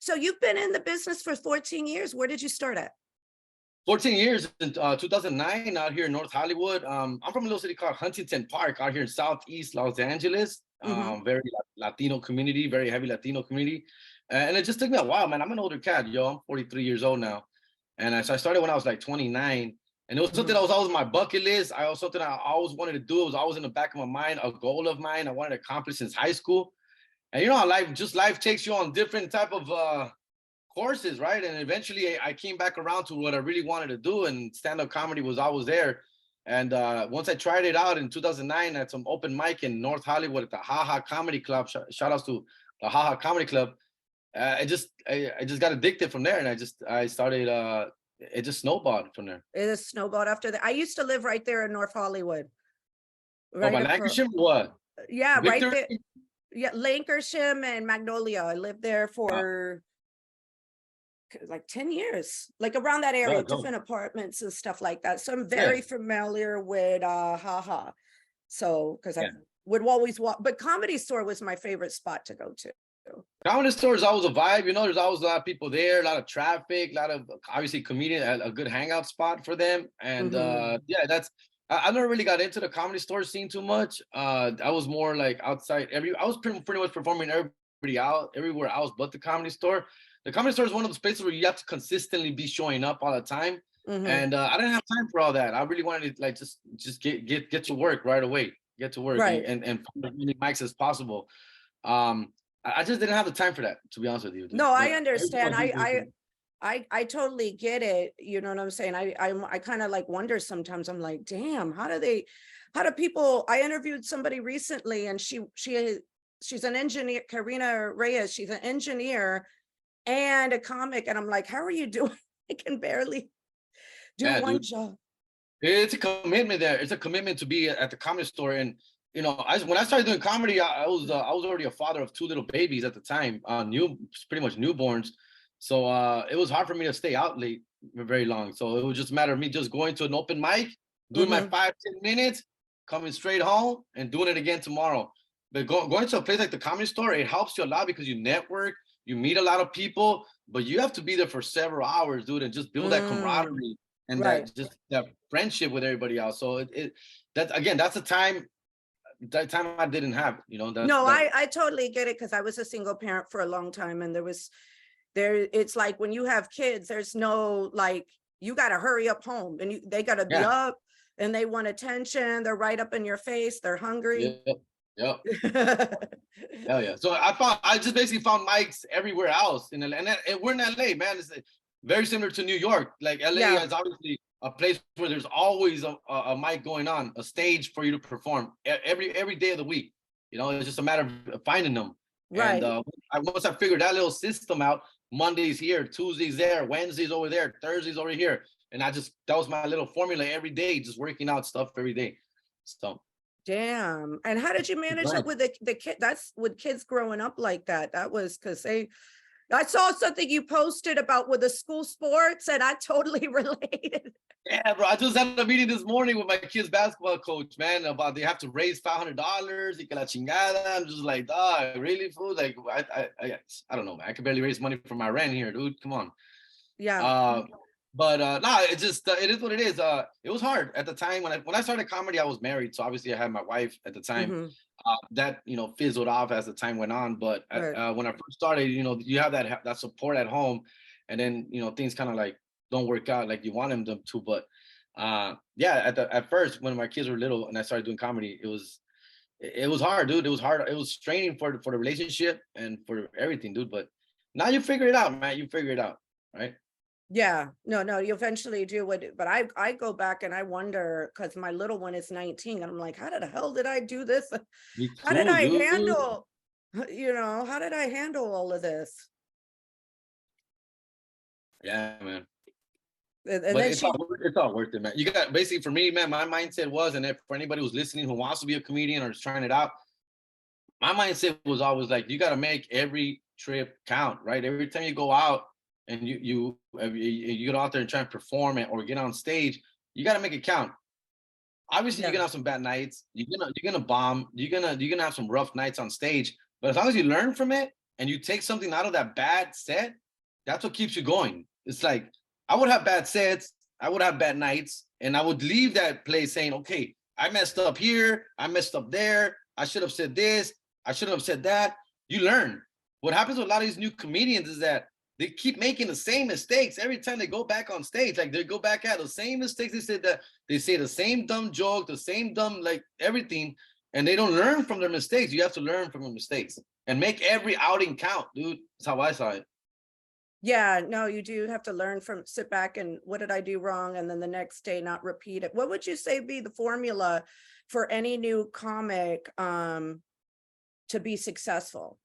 So you've been in the business for 14 years. Where did you start at? 14 years in 2009 out here in North Hollywood. I'm from a little city called Huntington Park out here in Southeast Los Angeles. Hmm. Very Latino community, very heavy Latino community. And it just took me a while, man. I'm an older cat, yo. I'm 43 years old now. And so I started when I was like 29. And it was something Hmm. that was always on my bucket list. Something I always wanted to do. It was always in the back of my mind, a goal of mine I wanted to accomplish since high school. And you know how life takes you on different type of courses, right? And eventually I came back around to what I really wanted to do, and stand-up comedy was always there. And once I tried it out in 2009 at some open mic in North Hollywood at the Haha Comedy Club, shout outs to the Haha Comedy Club. I just got addicted from there, and I started. It just snowballed from there. It is snowballed after that. I used to live right there in North Hollywood. Oh, Right by across. Lancashire, what? Yeah, right Victor? there. Yeah, Lancashire and Magnolia. I lived there for like 10 years, like around that area, different apartments and stuff like that. So I'm very familiar with haha. So because I Yeah. would always walk, but Comedy Store was my favorite spot to go to. Comedy Store is always a vibe, you know. There's always a lot of people there, a lot of traffic, a lot of obviously comedian, a good hangout spot for them. And Mhm. yeah, I never really got into the Comedy Store scene too much. I was more like outside. I was pretty much performing everybody out everywhere else but the Comedy Store. The Comedy Store is one of those places where you have to consistently be showing up all the time. Mhm. And I didn't have time for all that. I really wanted to like just get to work right away, get to work, Right. and find as many mics as possible. I just didn't have the time for that, to be honest with you, dude. No, I But understand. everyone do I totally get it. You know what I'm saying? I kind of like wonder sometimes. I'm like, damn, how do people? I interviewed somebody recently, and she's an engineer, Karina Reyes. She's an engineer and a comic, and I'm like, how are you doing? I can barely do yeah, one dude. job. It's a commitment there. It's a commitment to be at the Comedy Store. And you know, when I started doing comedy, I was already a father of two little babies at the time, pretty much newborns. So it was hard for me to stay out late very long. So it was just a matter of me just going to an open mic, doing my Hmm. 5-10 minutes, coming straight home, and doing it again tomorrow. But going to a place like the Comedy Store, it helps you a lot because you network, you meet a lot of people, but you have to be there for several hours, dude, and just build that camaraderie and Right. that friendship with everybody else. So that's that time I didn't have, you know. No, I totally get it, because I was a single parent for a long time, and it's like when you have kids, there's no like, you got to hurry up home, and they got to be Yeah. up, and they want attention. They're right up in your face. They're hungry. Yep. Yep. Hell yeah. So I just basically found mics everywhere else in LA. And we're in LA, man. It's very similar to New York. Like LA Yeah. is obviously a place where there's always a mic going on, a stage for you to perform every day of the week. You know, it's just a matter of finding them. And Right. once I figured that little system out, Monday's here, Tuesday's there, Wednesday's over there, Thursday's over here. And that was my little formula every day, just working out stuff every day. So Damn. And how did you manage it with the kid? That's with kids growing up like that. That was because I saw something you posted about with the school sports, and I totally related. Yeah, bro. I just had a meeting this morning with my kids' basketball coach, man, about they have to raise $500. Y que la chingada. I'm just like, dog, really, fool? Like, I don't know, man. I can barely raise money for my rent here, dude. Come on. Yeah. But nah, it just it is what it is. It was hard at the time when I started comedy. I was married, so obviously I had my wife at the time. Hmm. That fizzled off as the time went on. But Right. when I first started, you have that support at home, and then things kind of like don't work out like you want them to. But yeah, at first when my kids were little and I started doing comedy, it was hard, dude. It was hard. It was straining for the relationship and for everything, dude. But now you figure it out, man. You figure it out, right? Yeah. No, you eventually do what, but I go back and I wonder, because my little one is 19, and I'm like, how the hell did I do this? Me How did too, I dude. handle, how did I handle all of this? Yeah, man. And But then it's all worth it, man. You got basically for me, man. My mindset was, and if for anybody who's listening who wants to be a comedian or is trying it out, my mindset was always like, you got to make every trip count, right? Every time you go out and you get out there and try and perform it or get on stage, you got to make it count. Obviously, you're yeah. gonna have some bad nights. You're gonna bomb. You're gonna have some rough nights on stage. But as long as you learn from it and you take something out of that bad set, that's what keeps you going. It's like I would have bad sets, I would have bad nights, and I would leave that place saying, okay, I messed up here, I messed up there, I should have said this, I shouldn't have said that. You learn. What happens with a lot of these new comedians is that they keep making the same mistakes every time they go back on stage. Like they go back at the same mistakes. They said that they say the same dumb joke, the same dumb like everything, and they don't learn from their mistakes. You have to learn from your mistakes and make every outing count, dude. That's how I saw it. Yeah, no, you do have to learn from, sit back and what did I do wrong? And then the next day not repeat it. What would you say be the formula for any new comic to be successful?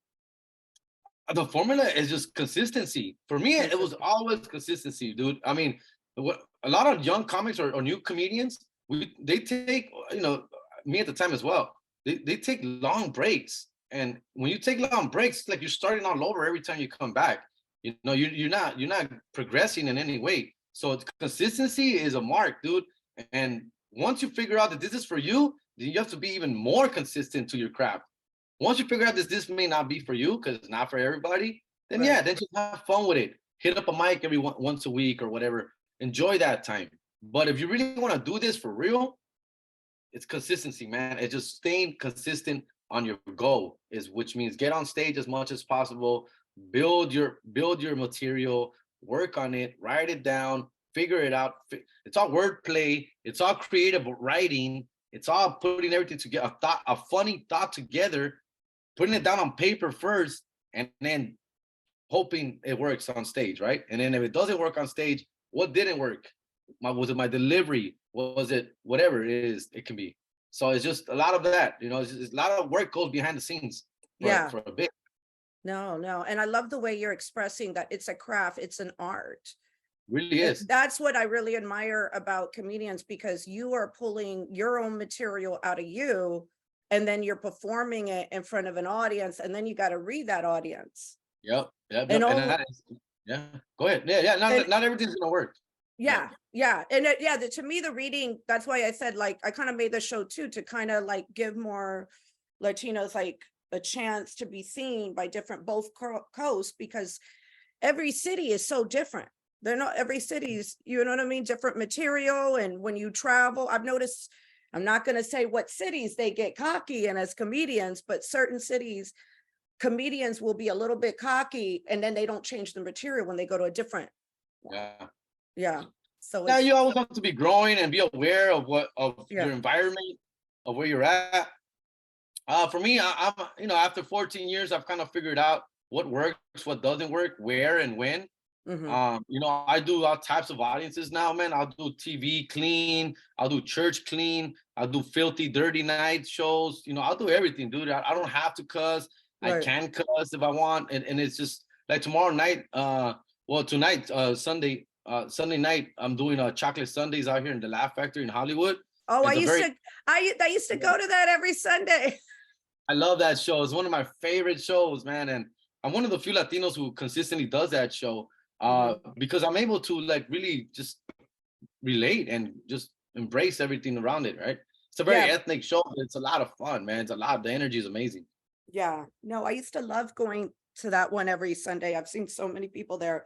The formula is just consistency. For me, it was always consistency, dude. I mean, a lot of young comics or new comedians, they take, me at the time as well. They take long breaks, and when you take long breaks, it's like you're starting all over every time you come back. You're not progressing in any way. So consistency is a mark, dude. And once you figure out that this is for you, then you have to be even more consistent to your craft. Once you figure out this may not be for you because it's not for everybody, then yeah, then just have fun with it. Hit up a mic every once a week or whatever. Enjoy that time. But if you really want to do this for real, it's consistency, man. It's just staying consistent on your goal, which means get on stage as much as possible, build your material, work on it, write it down, figure it out. It's all wordplay, it's all creative writing, it's all putting everything together, a funny thought together, putting it down on paper first, and then hoping it works on stage, right? And then if it doesn't work on stage, what didn't work? Was it my delivery? Was it whatever it is? It can be. So it's just a lot of that, it's a lot of work goes behind the scenes for a bit. No. And I love the way you're expressing that it's a craft, it's an art. Really is. That's what I really admire about comedians, because you are pulling your own material out of you, and then you're performing it in front of an audience, and then you got to read that audience. Yep. And that is, yeah. Go ahead. Yeah. Not everything's gonna work. Yeah. And to me, the reading, that's why I said, like, I kind of made the show too, to kind of like give more Latinos like a chance to be seen by both coasts, because every city is so different. They're not, every city's, you know what I mean, different material. And when you travel, I've noticed, I'm not going to say what cities they get cocky in as comedians, but certain cities, comedians will be a little bit cocky, and then they don't change the material when they go to a different. Yeah. So now you always have to be growing and be aware of your environment, of where you're at. For me, I'm after 14 years, I've kind of figured out what works, what doesn't work, where and when. I do all types of audiences now, man. I'll do TV clean, I'll do church clean, I'll do filthy, dirty night shows. I'll do everything, dude. I don't have to cuss. Right. I can cuss if I want, and it's just like tomorrow night. Tonight, Sunday night, I'm doing chocolate Sundays out here in the Laugh Factory in Hollywood. Oh, I used to go to that every Sunday. I love that show. It's one of my favorite shows, man. And I'm one of the few Latinos who consistently does that show because I'm able to like really just relate and just embrace everything around it, right? It's a very ethnic show, but it's a lot of fun, man. The energy is amazing. Yeah, no, I used to love going to that one every Sunday. I've seen so many people there.